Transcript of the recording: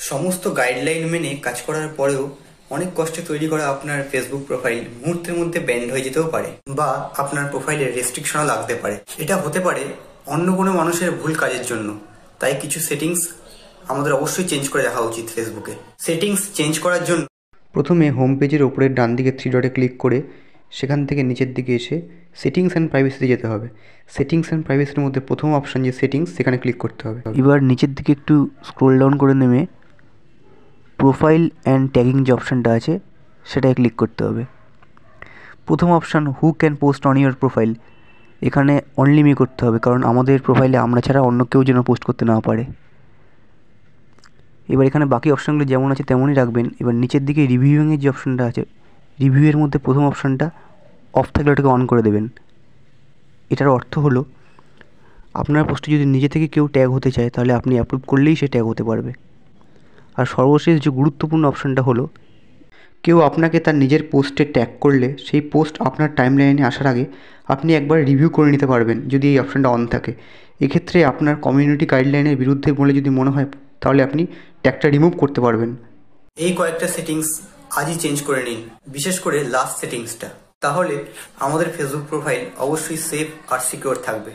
সমস্ত গাইডলাইন মেনে কাজ করার পরেও অনেক কষ্টে তৈরি করা আপনার ফেসবুক প্রোফাইল মুহূর্তের মধ্যে ব্যান্ড হয়ে যেতেও পারে, বা আপনার প্রোফাইলে রেস্ট্রিকশনও লাগতে পারে। এটা হতে পারে অন্য কোনো মানুষের ভুল কাজের জন্য। তাই কিছু সেটিংস আমাদের অবশ্যই চেঞ্জ করে দেখা উচিত ফেসবুকে। সেটিংস চেঞ্জ করার জন্য প্রথমে হোম পেজের ওপরের ডান দিকে 3 ডটে ক্লিক করে সেখান থেকে নিচের দিকে এসে সেটিংস অ্যান্ড প্রাইভেসিতে যেতে হবে। সেটিংস অ্যান্ড প্রাইভেসির মধ্যে প্রথম অপশান যে সেটিংস, সেখানে ক্লিক করতে হবে। এবার নিচের দিকে একটু স্ক্রোল ডাউন করে নেমে প্রোফাইল অ্যান্ড ট্যাগিং যে অপশানটা আছে সেটায় ক্লিক করতে হবে। প্রথম option who can post on your profile, এখানে অনলি মি করতে হবে, কারণ আমাদের প্রোফাইলে আমরা ছাড়া অন্য কেউ যেন পোস্ট করতে না পারে। এবার এখানে বাকি অপশানগুলো যেমন আছে তেমনই রাখবেন। এবার নিচের দিকে রিভিউইংয়ের যে অপশানটা আছে, রিভিউয়ের মধ্যে প্রথম অপশানটা অফ থাকলে ওটাকে অন করে দেবেন। এটার অর্থ হলো আপনার পোস্টে যদি নিজে থেকে কেউ ট্যাগ হতে চায় তাহলে আপনি অ্যাপ্রুভ করলেই সে ট্যাগ হতে পারবে। আর সর্বশেষ যে গুরুত্বপূর্ণ অপশানটা হলো, কেউ আপনাকে তার নিজের পোস্টে ট্যাগ করলে সেই পোস্ট আপনার টাইমলাইনে আসার আগে আপনি একবার রিভিউ করে নিতে পারবেন যদি এই অপশানটা অন থাকে। এক্ষেত্রে আপনার কমিউনিটি গাইডলাইনের বিরুদ্ধে বলে যদি মনে হয় তাহলে আপনি ট্যাগটা রিমুভ করতে পারবেন। এই কয়েকটা সেটিংস আজই চেঞ্জ করে নিন, বিশেষ করে লাস্ট সেটিংসটা। তাহলে আমাদের ফেসবুক প্রোফাইল অবশ্যই সেফ আর সিকিউর থাকবে।